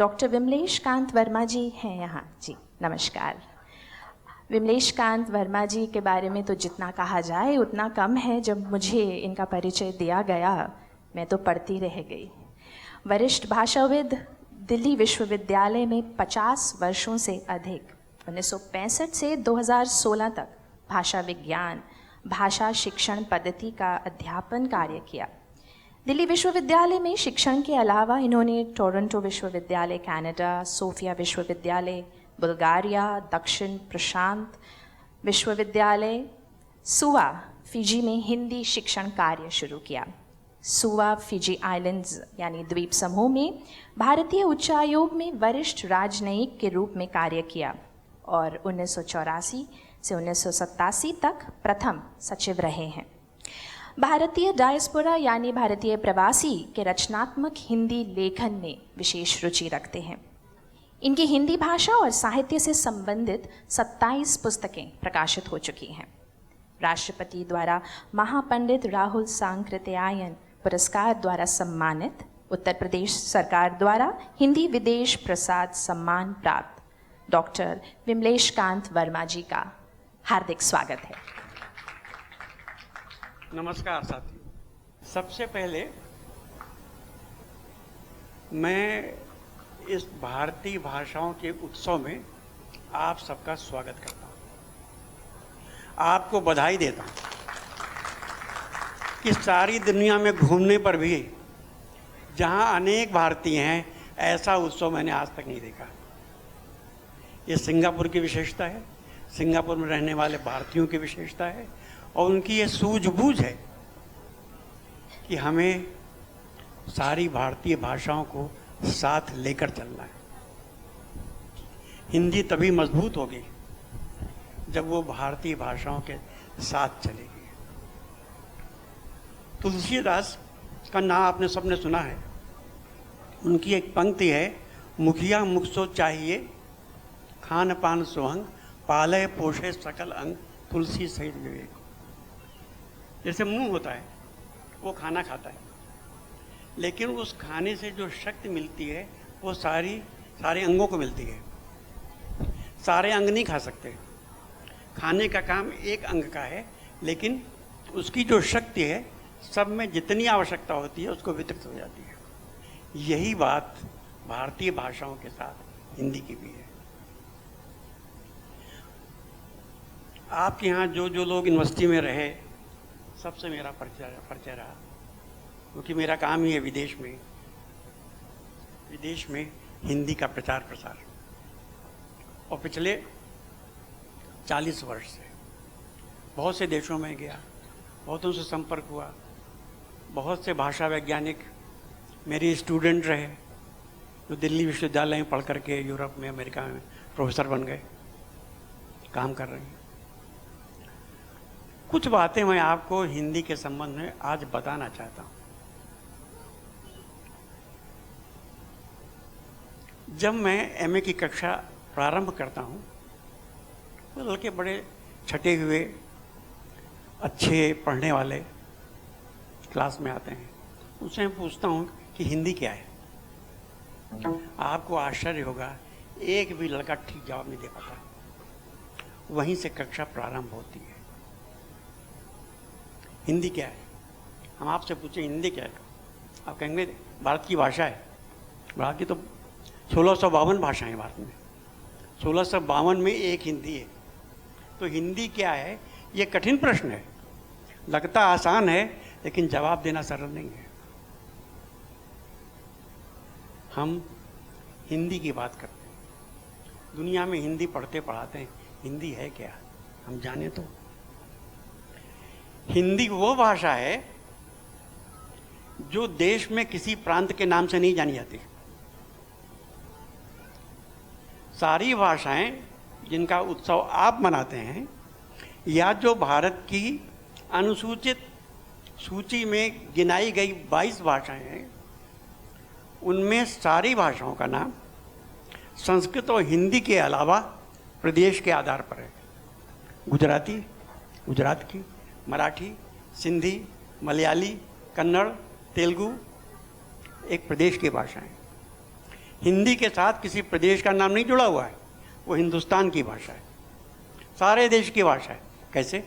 Doctor Vimlesh Kant Verma जी हैं यहाँ जी। नमस्कार। विमलेश कांत वर्मा जी के बारे में तो जितना कहा जाए उतना कम है। जब मुझे इनका परिचय दिया गया मैं तो पढ़ती रह गई। वरिष्ठ भाषाविद, दिल्ली विश्वविद्यालय में 50 वर्षों से अधिक 1965 से 2016 तक भाषा विज्ञान, भाषा शिक्षण पद्धति का अध्यापन कार्य किया। दिल्ली विश्वविद्यालय में शिक्षण के अलावा इन्होंने टोरंटो विश्वविद्यालय कनाडा, सोफिया विश्वविद्यालय बुल्गारिया, दक्षिण प्रशांत विश्वविद्यालय सुवा फिजी में हिंदी शिक्षण कार्य शुरू किया। सुवा फिजी आइलैंड्स यानी द्वीप समूह में भारतीय उच्चायोग में वरिष्ठ राजनयिक के रूप में कार्य किया और 1984 से 1987 तक प्रथम सचिव रहे हैं। भारतीय डायस्पोरा यानी भारतीय प्रवासी के रचनात्मक हिंदी लेखन में विशेष रुचि रखते हैं। इनकी हिंदी भाषा और साहित्य से संबंधित 27 पुस्तकें प्रकाशित हो चुकी हैं। राष्ट्रपति द्वारा महापंडित राहुल सांकृत्यायन पुरस्कार द्वारा सम्मानित, उत्तर प्रदेश सरकार द्वारा हिंदी विदेश प्रसाद सम्मान प्राप्त डॉक्टर विमलेश कांत वर्मा जी का हार्दिक स्वागत है। नमस्कार साथियों, सबसे पहले मैं इस भारतीय भाषाओं के उत्सव में आप सबका स्वागत करता हूँ, आपको बधाई देता हूँ कि सारी दुनिया में घूमने पर भी जहाँ अनेक भारतीय हैं ऐसा उत्सव मैंने आज तक नहीं देखा। ये सिंगापुर की विशेषता है, सिंगापुर में रहने वाले भारतीयों की विशेषता है और उनकी ये सूझबूझ है कि हमें सारी भारतीय भाषाओं को साथ लेकर चलना है। हिंदी तभी मजबूत होगी जब वो भारतीय भाषाओं के साथ चलेगी। तुलसीदास का नाम आपने सबने सुना है। उनकी एक पंक्ति है, मुखिया मुख सो चाहिए, खान पान सुहंग, पाले पोषे सकल अंग, तुलसी सहित विवेक। जैसे मुंह होता है वो खाना खाता है, लेकिन उस खाने से जो शक्ति मिलती है वो सारे अंगों को मिलती है। सारे अंग नहीं खा सकते। खाने का काम एक अंग का है, लेकिन उसकी जो शक्ति है सब में जितनी आवश्यकता होती है उसको वितरित हो जाती है। यही बात भारतीय भाषाओं के साथ हिंदी की भी है। आपके यहाँ जो लोग यूनिवर्सिटी में रहे सबसे मेरा परिचय रहा, क्योंकि मेरा काम ही है विदेश में हिंदी का प्रचार प्रसार। और पिछले 40 वर्ष से बहुत से देशों में गया, बहुतों से संपर्क हुआ, बहुत से भाषा वैज्ञानिक मेरे स्टूडेंट रहे जो दिल्ली विश्वविद्यालय में पढ़ करके यूरोप में, अमेरिका में प्रोफेसर बन गए, काम कर रहे हैं। कुछ बातें मैं आपको हिंदी के संबंध में आज बताना चाहता हूँ। जब मैं एमए की कक्षा प्रारंभ करता हूँ तो लड़के बड़े छटे हुए अच्छे पढ़ने वाले क्लास में आते हैं। उनसे मैं पूछता हूँ कि हिंदी क्या है। आपको आश्चर्य होगा, एक भी लड़का ठीक जवाब नहीं दे पाता। वहीं से कक्षा प्रारंभ होती है। हिंदी क्या है? हम आपसे पूछें हिंदी क्या है, आप कहेंगे भारत की भाषा है। भारत की तो 1652 भाषाएं भारत में, 1652 में एक हिंदी है। तो हिंदी क्या है, ये कठिन प्रश्न है। लगता आसान है लेकिन जवाब देना सरल नहीं है। हम हिंदी की बात करते हैं, दुनिया में हिंदी पढ़ते पढ़ाते हैं। हिंदी है क्या, हम जाने तो। हिंदी वो भाषा है जो देश में किसी प्रांत के नाम से नहीं जानी जाती। सारी भाषाएं जिनका उत्सव आप मनाते हैं या जो भारत की अनुसूचित सूची में गिनाई गई 22 भाषाएं हैं, उनमें सारी भाषाओं का नाम संस्कृत और हिंदी के अलावा प्रदेश के आधार पर है। गुजराती गुजरात की, मराठी, सिंधी, मलयाली, कन्नड़, तेलुगु एक प्रदेश की भाषाएं। हिंदी के साथ किसी प्रदेश का नाम नहीं जुड़ा हुआ है, वो हिंदुस्तान की भाषा है, सारे देश की भाषा है। कैसे?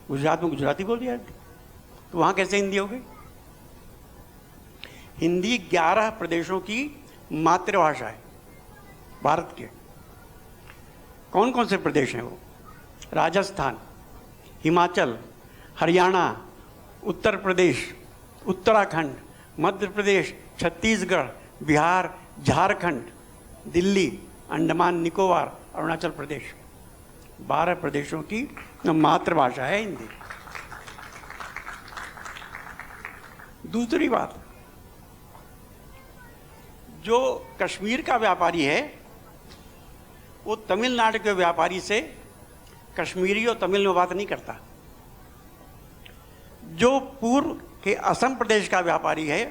गुजरात में गुजराती बोल दिया तो वहाँ कैसे हिंदी हो गई? हिंदी 11 प्रदेशों की मातृभाषा है भारत के। कौन कौन से प्रदेश हैं वो? राजस्थान, हिमाचल, हरियाणा, उत्तर प्रदेश, उत्तराखंड, मध्य प्रदेश, छत्तीसगढ़, बिहार, झारखंड, दिल्ली, अंडमान निकोबार, अरुणाचल प्रदेश। 12 प्रदेशों की मातृभाषा है हिंदी। दूसरी बात, जो कश्मीर का व्यापारी है वो तमिलनाडु के व्यापारी से कश्मीरी और तमिल में बात नहीं करता। जो पूर्व के असम प्रदेश का व्यापारी है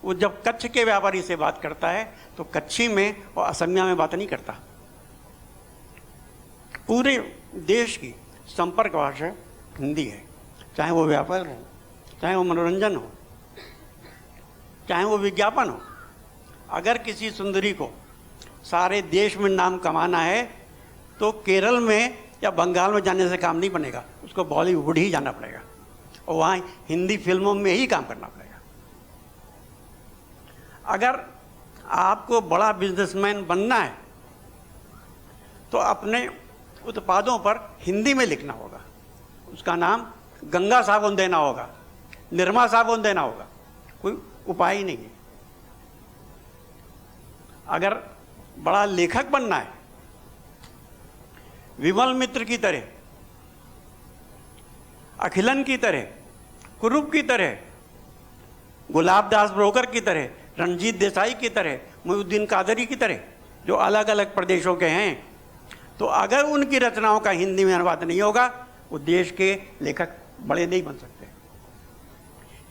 वो जब कच्छ के व्यापारी से बात करता है तो कच्छी में और असमिया में बात नहीं करता। पूरे देश की संपर्क भाषा हिंदी है, चाहे वो व्यापार हो, चाहे वो मनोरंजन हो, चाहे वो विज्ञापन हो। अगर किसी सुंदरी को सारे देश में नाम कमाना है तो केरल में या बंगाल में जाने से काम नहीं बनेगा, उसको बॉलीवुड ही जाना पड़ेगा और वहाँ हिंदी फिल्मों में ही काम करना पड़ेगा। अगर आपको बड़ा बिजनेसमैन बनना है तो अपने उत्पादों पर हिंदी में लिखना होगा, उसका नाम गंगा साबुन देना होगा, निरमा साबुन देना होगा, कोई उपाय ही नहीं है। अगर बड़ा लेखक बनना है, विमल मित्र की तरह, अखिलन की तरह, कुरूप की तरह, गुलाब दास ब्रोकर की तरह, रणजीत देसाई की तरह, मोहिउद्दीन कादरी की तरह, जो अलग अलग प्रदेशों के हैं, तो अगर उनकी रचनाओं का हिंदी में अनुवाद नहीं होगा वो देश के लेखक बड़े नहीं बन सकते।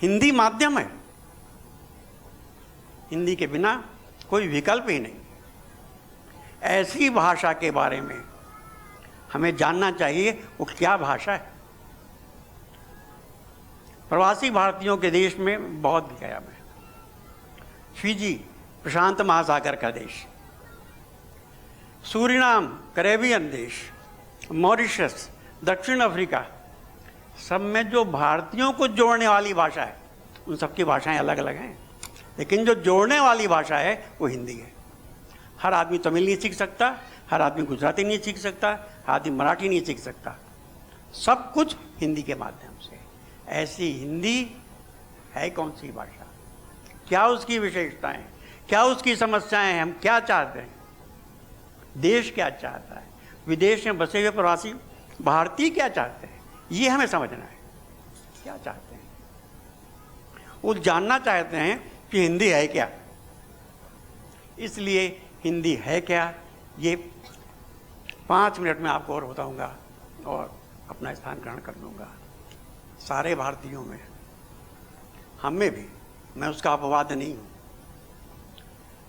हिंदी माध्यम है, हिंदी के बिना कोई विकल्प ही नहीं। ऐसी भाषा के बारे में हमें जानना चाहिए वो क्या भाषा है। प्रवासी भारतीयों के देश में बहुत गया मैं। फिजी, प्रशांत महासागर का देश, सूरीनाम, कैरेबियन देश, मॉरिशस, दक्षिण अफ्रीका, सब में जो भारतीयों को जोड़ने वाली भाषा है, उन सबकी भाषाएं अलग अलग हैं, लेकिन जो जोड़ने वाली भाषा है वो हिंदी है। हर आदमी तमिल नहीं सीख सकता, हर आदमी गुजराती नहीं सीख सकता, हर आदमी मराठी नहीं सीख सकता, सब कुछ हिंदी के माध्यम से। ऐसी हिंदी है कौन सी भाषा? क्या उसकी विशेषताएं, क्या उसकी समस्याएं हैं, हम क्या चाहते हैं, देश क्या चाहता है, विदेश में बसे हुए प्रवासी भारतीय क्या चाहते हैं, ये हमें समझना है। क्या चाहते हैं वो जानना चाहते हैं कि हिंदी है क्या। इसलिए हिंदी है क्या ये 5 मिनट में आपको और बताऊंगा और अपना स्थान ग्रहण कर लूँगा। सारे भारतीयों में, हम में भी, मैं उसका अपवाद नहीं हूँ।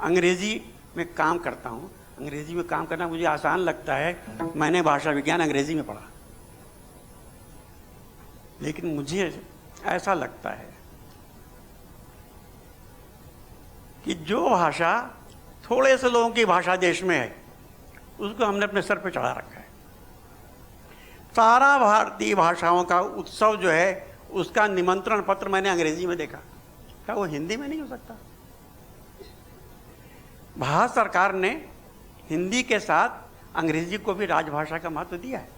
अंग्रेजी में काम करता हूँ, अंग्रेजी में काम करना मुझे आसान लगता है। मैंने भाषा विज्ञान अंग्रेजी में पढ़ा, लेकिन मुझे ऐसा लगता है कि जो भाषा थोड़े से लोगों की भाषा देश में है उसको हमने अपने सर पे चढ़ा रखा है। सारा भारतीय भाषाओं का उत्सव जो है उसका निमंत्रण पत्र मैंने अंग्रेजी में देखा, क्या वो हिंदी में नहीं हो सकता? भारत सरकार ने हिंदी के साथ अंग्रेजी को भी राजभाषा का महत्व दिया है,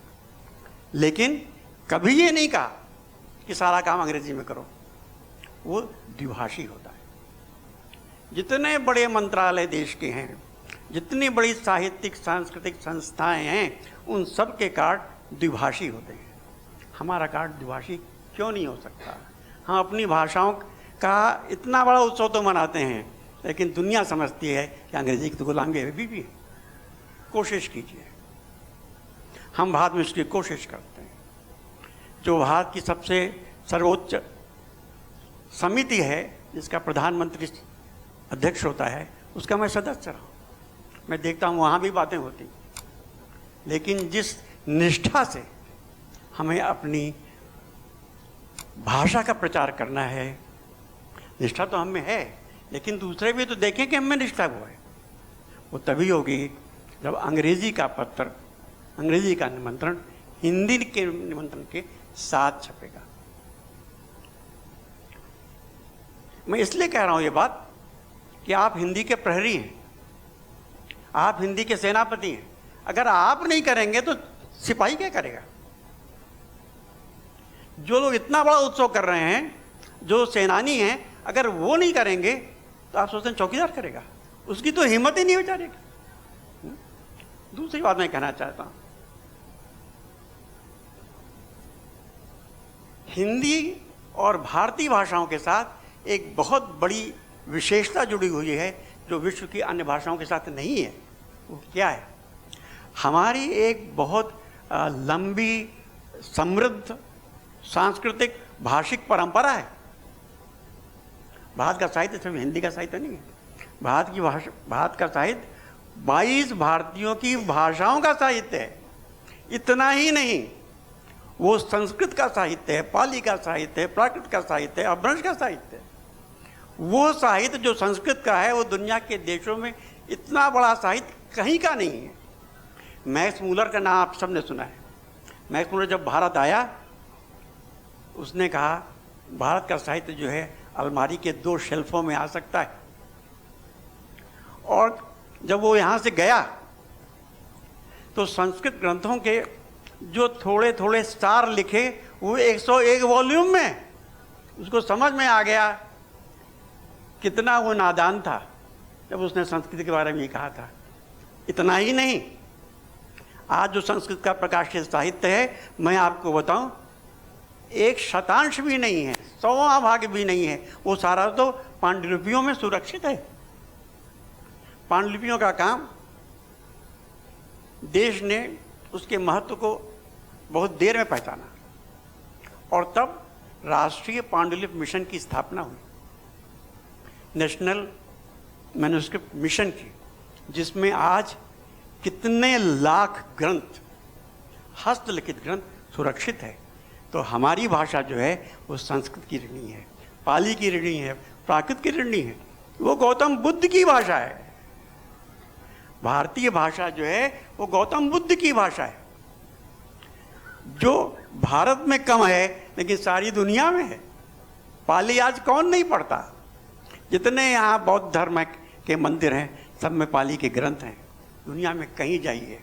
लेकिन कभी ये नहीं कहा कि सारा काम अंग्रेजी में करो। वो द्विभाषी होता है। जितने बड़े मंत्रालय देश के हैं, जितनी बड़ी साहित्यिक सांस्कृतिक संस्थाएं हैं, उन सब के कार्ड द्विभाषी होते हैं। हमारा कार्ड द्विभाषी क्यों नहीं हो सकता? हम अपनी भाषाओं का इतना बड़ा उत्सव तो मनाते हैं, लेकिन दुनिया समझती है कि अंग्रेजी की तो गुलामी अभी भी है। कोशिश कीजिए, हम भारत में इसकी कोशिश करते हैं। जो भारत की सबसे सर्वोच्च समिति है जिसका प्रधानमंत्री अध्यक्ष होता है, उसका मैं सदस्य रहा हूँ। मैं देखता हूँ वहाँ भी बातें होती, लेकिन जिस निष्ठा से हमें अपनी भाषा का प्रचार करना है, निष्ठा तो हम में है, लेकिन दूसरे भी तो देखें कि हमें निष्ठा हुआ है। वो तभी होगी जब अंग्रेजी का पत्र, अंग्रेजी का निमंत्रण हिंदी के निमंत्रण के साथ छपेगा। मैं इसलिए कह रहा हूं ये बात कि आप हिंदी के प्रहरी हैं, आप हिंदी के सेनापति हैं। अगर आप नहीं करेंगे तो सिपाही क्या करेगा? जो लोग इतना बड़ा उत्सव कर रहे हैं, जो सेनानी हैं, अगर वो नहीं करेंगे तो आप सोचते हैं चौकीदार करेगा? उसकी तो हिम्मत ही नहीं बेचारेगी। दूसरी बात मैं कहना चाहता हूं, हिंदी और भारतीय भाषाओं के साथ एक बहुत बड़ी विशेषता जुड़ी हुई है जो विश्व की अन्य भाषाओं के साथ नहीं है। वो क्या है? हमारी एक बहुत लंबी समृद्ध सांस्कृतिक भाषिक परंपरा है। भारत का साहित्य सिर्फ हिंदी का साहित्य नहीं है। भारत का साहित्य 22 भारतीयों की भाषाओं का साहित्य है। इतना ही नहीं, वो संस्कृत का साहित्य है, पाली का साहित्य है, प्राकृत का साहित्य है, अपभ्रंश का साहित्य है। वो साहित्य जो संस्कृत का है वो दुनिया के देशों में इतना बड़ा साहित्य कहीं का नहीं है। मैक्स मूलर का नाम आप सबने सुना है। मैक्स मूलर जब भारत आया, उसने कहा भारत का साहित्य जो है अलमारी के 2 शेल्फों में आ सकता है। और जब वो यहाँ से गया तो संस्कृत ग्रंथों के जो थोड़े थोड़े सार लिखे वो 101 वॉल्यूम में, उसको समझ में आ गया कितना वो नादान था जब उसने संस्कृत के बारे में कहा था। इतना ही नहीं, आज जो संस्कृत का प्रकाशित साहित्य है, मैं आपको बताऊं, 1 शतांश भी नहीं है, 100वां भाग भी नहीं है। वो सारा तो पांडुलिपियों में सुरक्षित है। पांडुलिपियों का काम देश ने उसके महत्व को बहुत देर में पहचाना और तब राष्ट्रीय पांडुलिपि मिशन की स्थापना हुई, नेशनल मैन्युस्क्रिप्ट मिशन की, जिसमें आज कितने लाख ग्रंथ, हस्तलिखित ग्रंथ सुरक्षित है। तो हमारी भाषा जो है वो संस्कृत की ऋणी है, पाली की ऋणी है, प्राकृत की ऋणी है। वो गौतम बुद्ध की भाषा है। भारतीय भाषा जो है वो गौतम बुद्ध की भाषा है, जो भारत में कम है लेकिन सारी दुनिया में है। पाली आज कौन नहीं पढ़ता? जितने यहाँ बौद्ध धर्म के मंदिर हैं सब में पाली के ग्रंथ हैं। दुनिया में कहीं जाइए,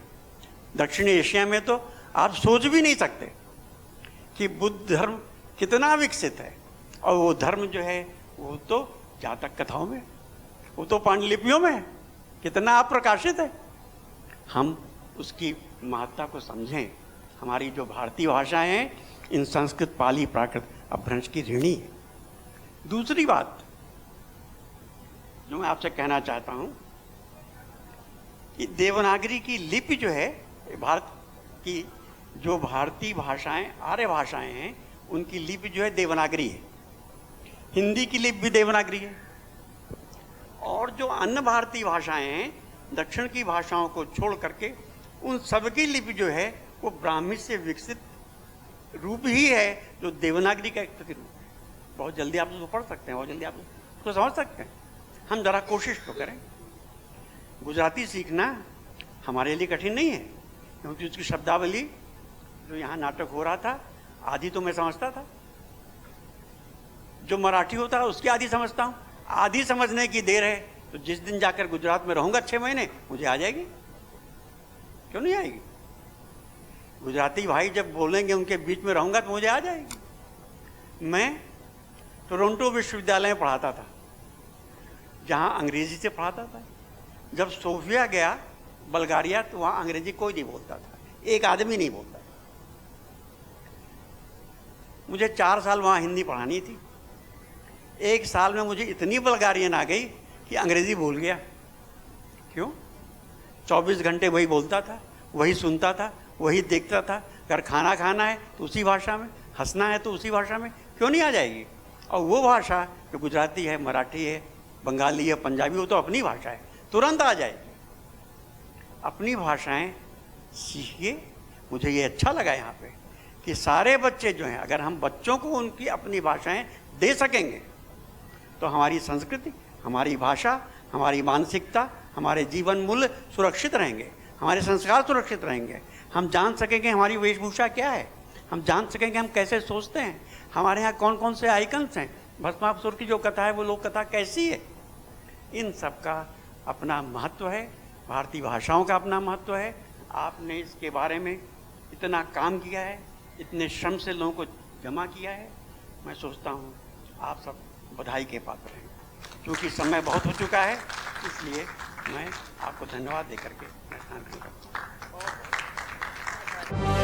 दक्षिण एशिया में तो आप सोच भी नहीं सकते कि बुद्ध धर्म कितना विकसित है। और वो धर्म जो है वो तो जातक कथाओं में, वो तो पांडुलिपियों में है, कितना अप्रकाशित है। हम उसकी महत्ता को समझें। हमारी जो भारतीय भाषाएं हैं, इन संस्कृत, पाली, प्राकृत, अपभ्रंश की ऋणी है। दूसरी बात जो मैं आपसे कहना चाहता हूं कि देवनागरी की लिपि जो है, भारत की जो भारतीय भाषाएं, आर्य भाषाएं हैं, उनकी लिपि जो है देवनागरी है। हिंदी की लिपि भी देवनागरी है। और जो अन्य भारतीय भाषाएं हैं, दक्षिण की भाषाओं को छोड़ करके, उन सबकी लिपि जो है वो ब्राह्मी से विकसित रूप ही है, जो देवनागरी का एक प्रतिरूप है। बहुत जल्दी आप उसको पढ़ सकते हैं, बहुत जल्दी आप उसको समझ सकते हैं। हम जरा कोशिश तो करें। गुजराती सीखना हमारे लिए कठिन नहीं है, क्योंकि उसकी शब्दावली जो यहाँ नाटक हो रहा था, आधी तो मैं समझता था। जो मराठी होता है उसकी आधी समझता हूँ। आधी समझने की देर है, तो जिस दिन जाकर गुजरात में रहूंगा 6 महीने, मुझे आ जाएगी। क्यों नहीं आएगी? गुजराती भाई जब बोलेंगे, उनके बीच में रहूंगा तो मुझे आ जाएगी। मैं टोरंटो विश्वविद्यालय में पढ़ाता था, जहाँ अंग्रेजी से पढ़ाता था। जब सोफिया गया बल्गारिया, तो वहाँ अंग्रेजी कोई नहीं बोलता था, एक आदमी नहीं बोलता। मुझे 4 साल वहाँ हिंदी पढ़ानी थी। 1 साल में मुझे इतनी बल्गारियन आ गई कि अंग्रेजी भूल गया। क्यों? 24 घंटे वही बोलता था, वही सुनता था, वही देखता था। अगर खाना खाना है तो उसी भाषा में, हंसना है तो उसी भाषा में, क्यों नहीं आ जाएगी? और वो भाषा जो गुजराती है, मराठी है, बंगाली है, पंजाबी, वो तो अपनी भाषा है, तुरंत आ जाएगी। अपनी भाषाएं सीखिए। मुझे ये अच्छा लगा यहाँ पे कि सारे बच्चे जो हैं, अगर हम बच्चों को उनकी अपनी भाषाएं दे सकेंगे तो हमारी संस्कृति, हमारी भाषा, हमारी मानसिकता, हमारे जीवन मूल्य सुरक्षित रहेंगे, हमारे संस्कार सुरक्षित रहेंगे। हम जान सकेंगे हमारी वेशभूषा क्या है, हम जान सकेंगे हम कैसे सोचते हैं, हमारे यहाँ कौन कौन से आइकन्स हैं, भस्मासुर की जो कथा है वो लोक कथा कैसी है। इन सब का अपना महत्व है, भारतीय भाषाओं का अपना महत्व है। आपने इसके बारे में इतना काम किया है, इतने श्रम से लोगों को जमा किया है। मैं सोचता हूँ आप सब बधाई के पात्र हैं। क्योंकि समय बहुत हो चुका है, इसलिए मैं आपको धन्यवाद देकर के मैं शांति करता हूँ।